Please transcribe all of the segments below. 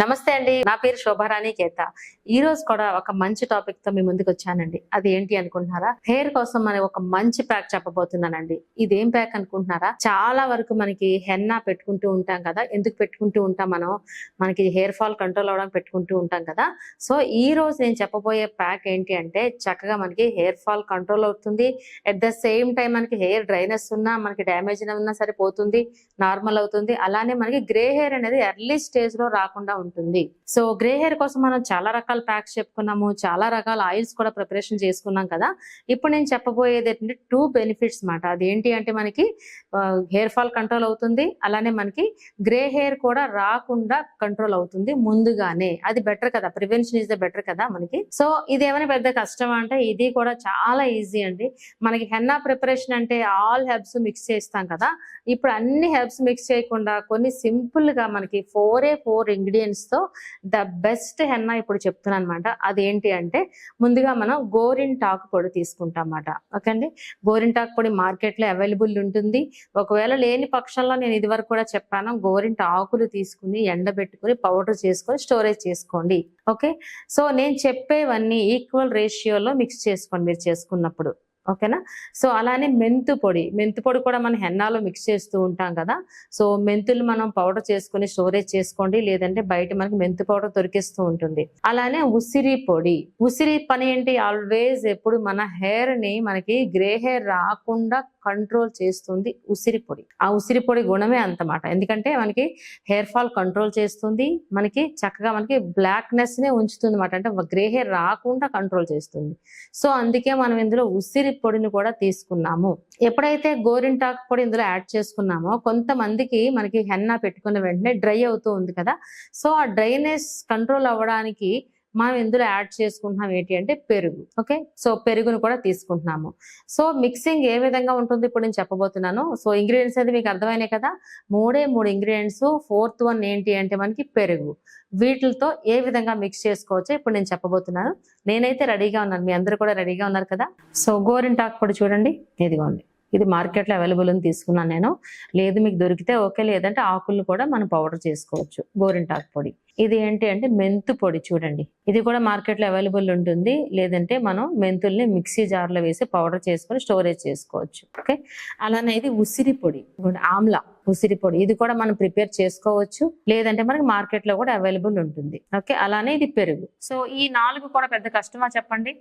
నమస్తే అండి. నా పేరు శోభారాణి కేత. ఈ రోజు కూడా ఒక మంచి టాపిక్ తో మీ ముందుకు వచ్చానండి. అది ఏంటి అనుకుంటున్నారా? హెయిర్ కోసం మనం ఒక మంచి ప్యాక్ చెప్పబోతున్నానండి. ఇదేం ప్యాక్ అనుకుంటున్నారా? చాలా వరకు మనకి హెన్నా పెట్టుకుంటూ ఉంటాం కదా. ఎందుకు పెట్టుకుంటూ ఉంటాం మనం? మనకి హెయిర్ ఫాల్ కంట్రోల్ అవ్వడానికి పెట్టుకుంటూ ఉంటాం కదా. సో ఈ రోజు నేను చెప్పబోయే ప్యాక్ ఏంటి అంటే చక్కగా మనకి హెయిర్ ఫాల్ కంట్రోల్ అవుతుంది. అట్ ద సేమ్ టైం మనకి హెయిర్ డ్రైనెస్ ఉన్నా, మనకి డ్యామేజ్ ఉన్నా సరే పోతుంది, నార్మల్ అవుతుంది. అలానే మనకి గ్రే హెయిర్ అనేది ఎర్లీ స్టేజ్ లో రాకుండా ఉంటుంది. సో గ్రే హెయిర్ కోసం మనం చాలా రకాల ప్యాక్స్ చెప్పుకున్నాము, చాలా రకాల ఆయిల్స్ కూడా ప్రిపరేషన్ చేసుకున్నాం కదా. ఇప్పుడు నేను చెప్పబోయేది ఏంటంటే 2 బెనిఫిట్స్ మాట. అదేంటి అంటే మనకి హెయిర్ ఫాల్ కంట్రోల్ అవుతుంది, అలానే మనకి గ్రే హెయిర్ కూడా రాకుండా కంట్రోల్ అవుతుంది ముందుగానే. అది బెటర్ కదా, ప్రివెన్షన్ ఇస్ ద బెటర్ కదా మనకి. సో ఇది ఏమైనా పెద్ద కష్టం అంటే ఇది కూడా చాలా ఈజీ అండి. మనకి హెన్నా ప్రిపరేషన్ అంటే ఆల్ హెర్బ్స్ మిక్స్ చేస్తాం కదా. ఇప్పుడు అన్ని హెర్బ్స్ మిక్స్ చేయకుండా కొన్ని సింపుల్ గా మనకి 4 ఇంగ్రీడియంట్స్ తో ద బెస్ట్ హెన్నా ఇప్పుడు చెప్తున్నాను అనమాట. అదేంటి అంటే ముందుగా మనం గోరింటాకు పొడి తీసుకుంటాం అన్నమాట. ఓకే అండి, గోరింటాకు పొడి మార్కెట్ లో అవైలబుల్ ఉంటుంది. ఒకవేళ లేని పక్షంలో నేను ఇది వరకు కూడా చెప్పాను, గోరింటాకులు తీసుకుని ఎండబెట్టుకుని పౌడర్ చేసుకొని స్టోరేజ్ చేసుకోండి. ఓకే, సో నేను చెప్పేవన్నీ ఈక్వల్ రేషియోలో మిక్స్ చేసుకోండి మీరు చేసుకున్నప్పుడు. ఓకేనా. సో అలానే మెంతు పొడి కూడా మనం హెన్నాలో మిక్స్ చేస్తూ ఉంటాం కదా. సో మెంతులు మనం పౌడర్ చేసుకుని స్టోరేజ్ చేసుకోండి, లేదంటే బయట మనకి మెంతు పౌడర్ దొరికిస్తూ ఉంటుంది. అలానే ఉసిరి పని ఏంటి, ఆల్వేస్ ఎప్పుడు మన హెయిర్ ని మనకి గ్రే హెయిర్ రాకుండా కంట్రోల్ చేస్తుంది ఉసిరి పొడి. ఆ ఉసిరి పొడి గుణమే అంతమాట. ఎందుకంటే మనకి హెయిర్ ఫాల్ కంట్రోల్ చేస్తుంది, మనకి చక్కగా మనకి బ్లాక్నెస్ నే ఉంచుతుంది అనమాట. అంటే గ్రే హెయిర్ రాకుండా కంట్రోల్ చేస్తుంది. సో అందుకే మనం ఇందులో ఉసిరి పొడిని కూడా తీసుకున్నాము. ఎప్పుడైతే గోరింటాకు పొడి ఇందులో యాడ్ చేసుకున్నామో కొంతమందికి మనకి హెన్నా పెట్టుకున్న వెంటనే డ్రై అవుతూ ఉంది కదా. సో ఆ డ్రైనెస్ కంట్రోల్ అవ్వడానికి మనం ఇందులో యాడ్ చేసుకుంటున్నాం ఏంటి అంటే పెరుగు. ఓకే, సో పెరుగును కూడా తీసుకుంటున్నాము. సో మిక్సింగ్ ఏ విధంగా ఉంటుంది ఇప్పుడు నేను చెప్పబోతున్నాను. సో ఇంగ్రీడియంట్స్ అయితే మీకు అర్థమైనాయి కదా. 3 ఇంగ్రీడియంట్స్. 4th వన్ ఏంటి అంటే మనకి పెరుగు. వీటితో ఏ విధంగా మిక్స్ చేసుకోవచ్చో ఇప్పుడు నేను చెప్పబోతున్నాను. నేనైతే రెడీగా ఉన్నాను, మీ అందరూ కూడా రెడీగా ఉన్నారు కదా. సో గోరింటాకు పొడి చూడండి, ఇదిగోండి. ఇది మార్కెట్లో అవైలబుల్ అని తీసుకున్నాను నేను. లేదు మీకు దొరికితే ఓకే, లేదంటే ఆకులను కూడా మనం పౌడర్ చేసుకోవచ్చు. గోరింటాకు పొడి. ఇది ఏంటి అంటే మెంతు పొడి చూడండి, ఇది కూడా మార్కెట్లో అవైలబుల్ ఉంటుంది. లేదంటే మనం మెంతుల్ని మిక్సీ జార్లో వేసి పౌడర్ చేసుకొని స్టోరేజ్ చేసుకోవచ్చు. ఓకే, అలానే ఇది ఉసిరి పొడి, ఆమ్లా ఉసిరి పొడి. ఇది కూడా మనం ప్రిపేర్ చేసుకోవచ్చు, లేదంటే మనకి మార్కెట్ లో కూడా అవైలబుల్ ఉంటుంది. ఓకే, అలానే ఇది పెరుగు. సో ఈ 4 కూడా పెద్ద కష్టమా చెప్పండి,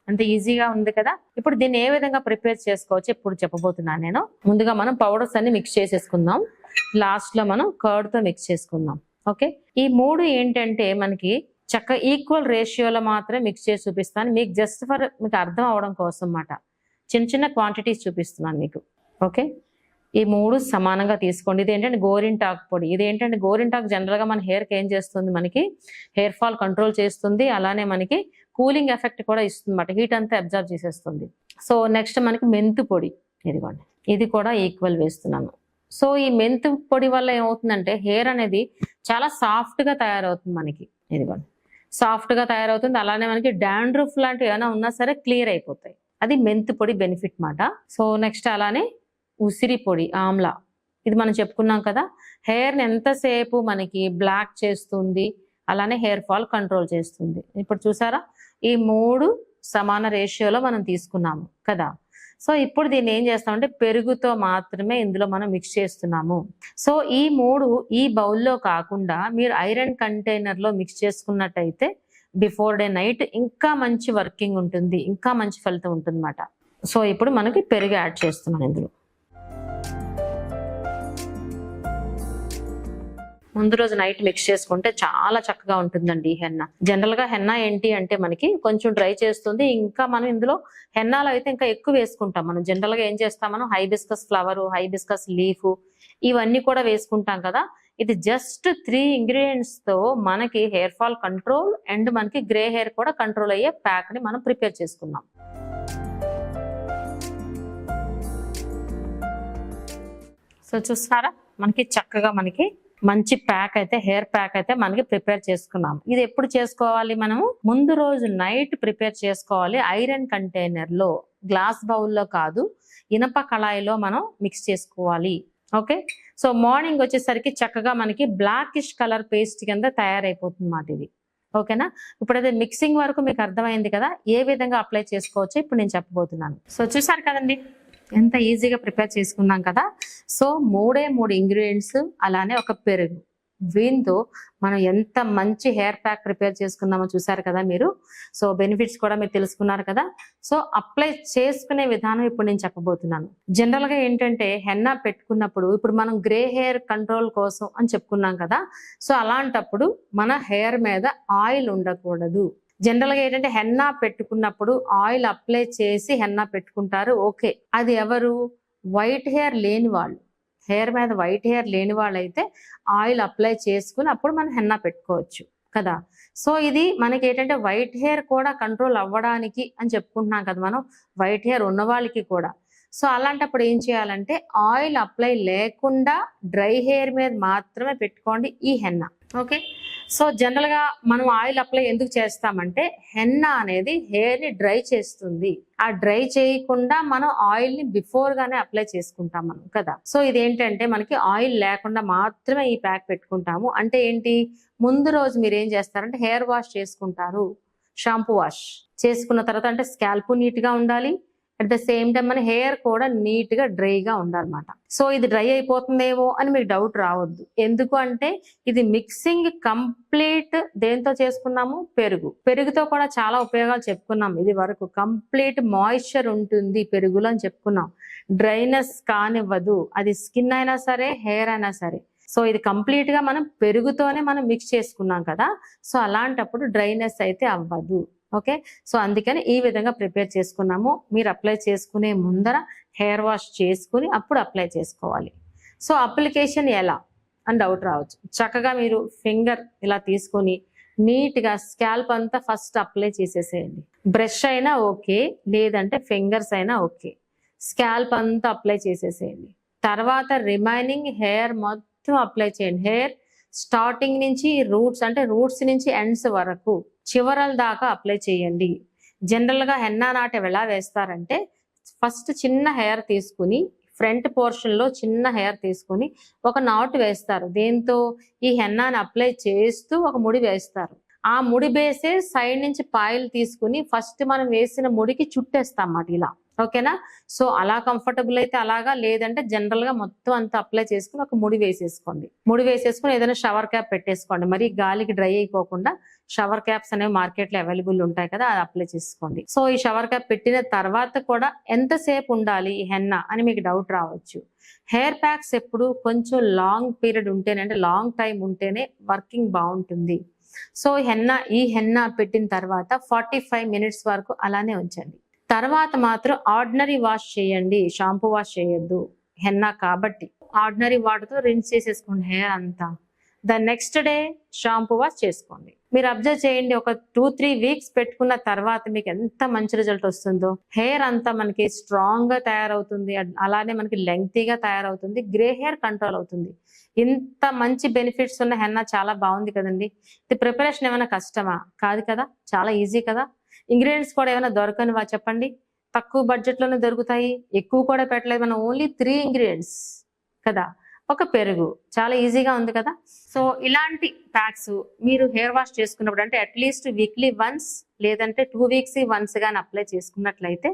అంత ఈజీగా ఉంది కదా. ఇప్పుడు దీన్ని ఏ విధంగా ప్రిపేర్ చేసుకోవచ్చు ఇప్పుడు చెప్పబోతున్నాను నేను. ముందుగా మనం పౌడర్స్ అన్ని మిక్స్ చేసేసుకుందాం, లాస్ట్ లో మనం కర్డ్ తో మిక్స్ చేసుకుందాం. ఓకే, ఈ 3 ఏంటంటే మనకి చక్కగా ఈక్వల్ రేషియోలో మాత్రమే మిక్స్ చేసి చూపిస్తాను మీకు, జస్ట్ ఫర్ మీకు అర్థం అవడం కోసం అన్నమాట. చిన్న క్వాంటిటీస్ చూపిస్తున్నాను మీకు. ఓకే, ఈ 3 సమానంగా తీసుకోండి. ఇది ఏంటంటే గోరింటాకు పొడి. ఇది ఏంటంటే గోరింటాకు జనరల్ గా మన హెయిర్ కి ఏం చేస్తుంది, మనకి హెయిర్ ఫాల్ కంట్రోల్ చేస్తుంది, అలానే మనకి కూలింగ్ ఎఫెక్ట్ కూడా ఇస్తుంది అన్నమాట. హీట్ అంతా అబ్జర్వ్ చేసేస్తుంది. సో నెక్స్ట్ మనకి మెంతు పొడి, ఇదిగోండి. ఇది కూడా ఈక్వల్ వేస్తున్నాను. సో ఈ మెంతు పొడి వల్ల ఏమవుతుందంటే హెయిర్ అనేది చాలా సాఫ్ట్ గా తయారవుతుంది మనకి. ఇదిగోండి, సాఫ్ట్ గా తయారవుతుంది. అలానే మనకి డాండ్రఫ్ లాంటివి ఏమైనా ఉన్నా సరే క్లియర్ అయిపోతాయి. అది మెంతు పొడి బెనిఫిట్ మాట. సో నెక్స్ట్ అలానే ఉసిరి పొడి, ఆమ్లా. ఇది మనం చెప్పుకున్నాం కదా, హెయిర్ని ఎంతసేపు మనకి బ్లాక్ చేస్తుంది, అలానే హెయిర్ ఫాల్ కంట్రోల్ చేస్తుంది. ఇప్పుడు చూసారా, ఈ 3 సమాన రేషియోలో మనం తీసుకున్నాము కదా. సో ఇప్పుడు దీన్ని ఏం చేస్తామంటే పెరుగుతో మాత్రమే ఇందులో మనం మిక్స్ చేస్తున్నాము. సో ఈ 3 ఈ బౌల్లో కాకుండా మీరు ఐరన్ కంటైనర్ లో మిక్స్ చేసుకున్నట్టయితే బిఫోర్ డే నైట్ ఇంకా మంచి వర్కింగ్ ఉంటుంది, ఇంకా మంచి ఫలితం ఉంటుంది అన్నమాట. సో ఇప్పుడు మనకి పెరుగు యాడ్ చేస్తున్నాను ఇందులో. ముందు రోజు నైట్ మిక్స్ చేసుకుంటే చాలా చక్కగా ఉంటుందండి ఈ హెన్నా. జనరల్ గా హెన్నా ఏంటి అంటే మనకి కొంచెం డ్రై చేస్తుంది. ఇంకా మనం ఇందులో హెన్నాలో అయితే ఇంకా ఎక్కువ వేసుకుంటాం. మనం జనరల్ గా ఏం చేస్తాం, మనం హైబిస్కస్ ఫ్లవర్, హైబిస్కస్ లీఫ్ ఇవన్నీ కూడా వేసుకుంటాం కదా. ఇది జస్ట్ 3 ఇంగ్రీడియంట్స్ తో మనకి హెయిర్ ఫాల్ కంట్రోల్ అండ్ మనకి గ్రే హెయిర్ కూడా కంట్రోల్ అయ్యే ప్యాక్ ని మనం ప్రిపేర్ చేసుకున్నాం. సో చూస్తున్నారా, మనకి చక్కగా మనకి మంచి ప్యాక్ అయితే, హెయిర్ ప్యాక్ అయితే మనకి ప్రిపేర్ చేసుకున్నాము. ఇది ఎప్పుడు చేసుకోవాలి, మనము ముందు రోజు నైట్ ప్రిపేర్ చేసుకోవాలి. ఐరన్ కంటైనర్ లో, గ్లాస్ బౌల్లో కాదు, ఇనప కళాయిలో మనం మిక్స్ చేసుకోవాలి. ఓకే. సో మార్నింగ్ వచ్చేసరికి చక్కగా మనకి బ్లాకిష్ కలర్ పేస్ట్ కింద తయారైపోతుంది అన్నమాట ఇది. ఓకేనా. ఇప్పుడైతే మిక్సింగ్ వరకు మీకు అర్థమైంది కదా, ఏ విధంగా అప్లై చేసుకోవచ్చో ఇప్పుడు నేను చెప్పబోతున్నాను. సో చూసారు కదండి ఎంత ఈజీగా ప్రిపేర్ చేసుకున్నాం కదా. సో 3 ఇంగ్రీడియంట్స్ అలానే ఒక పెరుగు, దీంతో మనం ఎంత మంచి హెయిర్ ప్యాక్ ప్రిపేర్ చేసుకున్నామో చూసారు కదా మీరు. సో బెనిఫిట్స్ కూడా మీరు తెలుసుకున్నారు కదా. సో అప్లై చేసుకునే విధానం ఇప్పుడు నేను చెప్పబోతున్నాను. జనరల్ గా ఏంటంటే హెన్నా పెట్టుకున్నప్పుడు ఇప్పుడు మనం గ్రే హెయిర్ కంట్రోల్ కోసం అని చెప్పుకున్నాం కదా. సో అలాంటప్పుడు మన హెయిర్ మీద ఆయిల్ ఉండకూడదు. జనరల్ గా ఏంటంటే హెన్నా పెట్టుకున్నప్పుడు ఆయిల్ అప్లై చేసి హెన్నా పెట్టుకుంటారు. ఓకే, అది ఎవరు? వైట్ హెయిర్ లేని వాళ్ళు, హెయిర్ మీద వైట్ హెయిర్ లేని వాళ్ళు అయితే ఆయిల్ అప్లై చేసుకుని అప్పుడు మనం హెన్నా పెట్టుకోవచ్చు కదా. సో ఇది మనకి ఏంటంటే వైట్ హెయిర్ కూడా కంట్రోల్ అవ్వడానికి అని చెప్పుకుంటున్నాం కదా మనం, వైట్ హెయిర్ ఉన్న వాళ్ళకి కూడా. సో అలాంటప్పుడు ఏం చేయాలంటే ఆయిల్ అప్లై లేకుండా డ్రై హెయిర్ మీద మాత్రమే పెట్టుకోండి ఈ హెన్నా. ఓకే. సో జనరల్ గా మనం ఆయిల్ అప్లై ఎందుకు చేస్తామంటే హెన్నా అనేది హెయిర్ ని డ్రై చేస్తుంది. ఆ డ్రై చేయకుండా మనం ఆయిల్ ని బిఫోర్ గానే అప్లై చేసుకుంటాం మనం కదా. సో ఇదేంటంటే మనకి ఆయిల్ లేకుండా మాత్రమే ఈ ప్యాక్ పెట్టుకుంటాము. అంటే ఏంటి, ముందు రోజు మీరు ఏం చేస్తారంటే హెయిర్ వాష్ చేసుకుంటారు, షాంపూ వాష్ చేసుకున్న తర్వాత అంటే స్కాల్ప్ నీట్ గా ఉండాలి, అట్ ద సేమ్ టైం మన హెయిర్ కూడా నీట్ గా డ్రైగా ఉండాలన్నమాట. సో ఇది డ్రై అయిపోతుందేమో అని మీకు డౌట్ రావద్దు. ఎందుకు అంటే ఇది మిక్సింగ్ కంప్లీట్ దేంతో చేసుకున్నాము, పెరుగుతో కూడా చాలా ఉపయోగాలు చెప్పుకున్నాం ఇది వరకు. కంప్లీట్ మాయిశ్చర్ ఉంటుంది పెరుగులో అని చెప్పుకున్నాం. డ్రైనెస్ కానివ్వదు, అది స్కిన్ అయినా సరే హెయిర్ అయినా సరే. సో ఇది కంప్లీట్ గా మనం పెరుగుతోనే మనం మిక్స్ చేసుకున్నాం కదా. సో అలాంటప్పుడు డ్రైనెస్ అయితే అవ్వదు. ఓకే. సో అందుకని ఈ విధంగా ప్రిపేర్ చేసుకున్నాము. మీరు అప్లై చేసుకునే ముందర హెయిర్ వాష్ చేసుకుని అప్పుడు అప్లై చేసుకోవాలి. సో అప్లికేషన్ ఎలా అని డౌట్ రావచ్చు. చక్కగా మీరు ఫింగర్ ఇలా తీసుకొని నీట్ గా స్కాల్ప్ అంతా ఫస్ట్ అప్లై చేసేసేయండి. బ్రష్ అయినా ఓకే, లేదంటే ఫింగర్స్ అయినా ఓకే. స్కాల్ప్ అంతా అప్లై చేసేసేయండి. తర్వాత రిమైనింగ్ హెయిర్ మొత్తం అప్లై చేయండి. హెయిర్ స్టార్టింగ్ నుంచి రూట్స్ అంటే రూట్స్ నుంచి ఎండ్స్ వరకు చివరల దాకా అప్లై చేయండి. జనరల్ గా హెన్నా నాటు ఎలా వేస్తారంటే ఫస్ట్ చిన్న హెయిర్ తీసుకుని ఫ్రంట్ పోర్షన్ లో చిన్న హెయిర్ తీసుకుని ఒక నాటు వేస్తారు. దేంతో ఈ హెన్నాని అప్లై చేస్తూ ఒక ముడి వేస్తారు. ఆ ముడి వేసే సైడ్ నుంచి పాయలు తీసుకుని ఫస్ట్ మనం వేసిన ముడికి చుట్టేస్తాం అన్నమాట ఇలా. ఓకేనా. సో అలా కంఫర్టబుల్ అయితే అలాగా, లేదంటే జనరల్ గా మొత్తం అంతా అప్లై చేసుకుని ఒక ముడి వేసేసుకోండి. ముడి వేసేసుకుని ఏదైనా షవర్ క్యాప్ పెట్టేసుకోండి. మరి గాలికి డ్రై అయిపోకుండా షవర్ క్యాప్స్ అనేవి మార్కెట్ లో అవైలబుల్ ఉంటాయి కదా, అది అప్లై చేసుకోండి. సో ఈ షవర్ క్యాప్ పెట్టిన తర్వాత కూడా ఎంతసేపు ఉండాలి ఈ హెన్నా అని మీకు డౌట్ రావచ్చు. హెయిర్ ప్యాక్స్ ఎప్పుడు కొంచెం లాంగ్ పీరియడ్ ఉంటేనే, అంటే లాంగ్ టైం ఉంటేనే వర్కింగ్ బాగుంటుంది. సో ఈ హెన్నా పెట్టిన తర్వాత 45 మినిట్స్ వరకు అలానే ఉంచండి. తర్వాత మాత్రం ఆర్డినరీ వాష్ చేయండి, షాంపూ వాష్ చేయొద్దు. హెన్నా కాబట్టి ఆర్డినరీ వాటర్తో రిన్స్ చేసేసుకోండి హెయిర్ అంతా. The next day shampoo wash చేసుకోండి. మీరు అబ్జర్వ్ చేయండి, ఒక 2-3 వీక్స్ పెట్టుకున్న తర్వాత మీకు ఎంత మంచి రిజల్ట్ వస్తుందో. హెయిర్ అంతా మనకి స్ట్రాంగ్ గా తయారవుతుంది, అలానే మనకి లెంగ్తీగా తయారవుతుంది, గ్రే హెయిర్ కంట్రోల్ అవుతుంది. ఇంత మంచి బెనిఫిట్స్ ఉన్న హెన్నా చాలా బాగుంది కదండి. ఇది ప్రిపరేషన్ ఏమైనా కష్టమా? కాదు కదా, చాలా ఈజీ కదా. ఇంగ్రీడియంట్స్ కూడా ఏమైనా దొరకనివా చెప్పండి? తక్కువ బడ్జెట్ లోనే దొరుకుతాయి. ఎక్కువ కూడా పెట్టలేదు, మనం ఓన్లీ 3 ఇంగ్రీడియంట్స్ కదా. ఒక పెరుగు, చాలా ఈజీగా ఉంది కదా. సో ఇలాంటి ప్యాక్స్ మీరు హెయిర్ వాష్ చేసుకున్నప్పుడు అంటే అట్లీస్ట్ వీక్లీ వన్స్ లేదంటే 2 వీక్స్ వన్స్ గాని అప్లై చేసుకున్నట్లయితే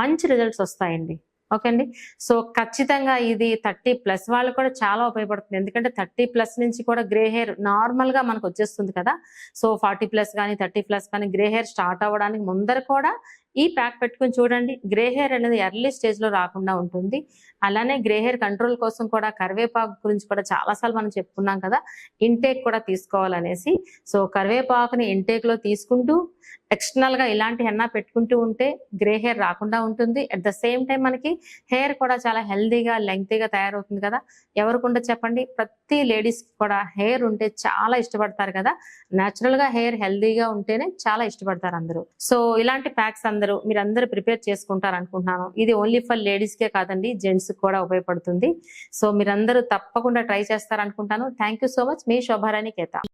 మంచి రిజల్ట్స్ వస్తాయండి. ఓకే అండి. సో ఖచ్చితంగా ఇది 30+ వాళ్ళు కూడా చాలా ఉపయోగపడుతుంది. ఎందుకంటే 30+ నుంచి కూడా గ్రే హెయిర్ నార్మల్ గా మనకు వచ్చేస్తుంది కదా. సో 40+ కానీ 30+ కానీ గ్రే హెయిర్ స్టార్ట్ అవ్వడానికి ముందర కూడా ఈ ప్యాక్ పెట్టుకుని చూడండి. గ్రే హెయిర్ అనేది ఎర్లీ స్టేజ్ లో రాకుండా ఉంటుంది. అలానే గ్రే హెయిర్ కంట్రోల్ కోసం కూడా కరివేపాకు గురించి కూడా చాలాసార్లు మనం చెప్పుకున్నాం కదా, ఇంటేక్ కూడా తీసుకోవాలనేసి. సో కరివేపాకుని ఇంటేక్ లో తీసుకుంటూ ఎక్స్టర్నల్ గా ఇలాంటి హెన్నా పెట్టుకుంటూ ఉంటే గ్రే హెయిర్ రాకుండా ఉంటుంది. అట్ ద సేమ్ టైం మనకి హెయిర్ కూడా చాలా హెల్దీగా లెంగ్తీగా తయారవుతుంది కదా. ఎవరికుండా చెప్పండి, ప్రతి లేడీస్ కూడా హెయిర్ ఉంటే చాలా ఇష్టపడతారు కదా. న్యాచురల్ గా హెయిర్ హెల్దీగా ఉంటేనే చాలా ఇష్టపడతారు అందరూ. సో ఇలాంటి ప్యాక్స్ మీరందరూ ప్రిపేర్ చేసుకుంటారు అనుకుంటున్నాను. ఇది ఓన్లీ ఫర్ లేడీస్ కే కాదండి, జెంట్స్ కూడా ఉపయోగపడుతుంది. సో మీరందరూ తప్పకుండా ట్రై చేస్తారు అనుకుంటాను. Thank you so much. మీ శోభారాణి కేత.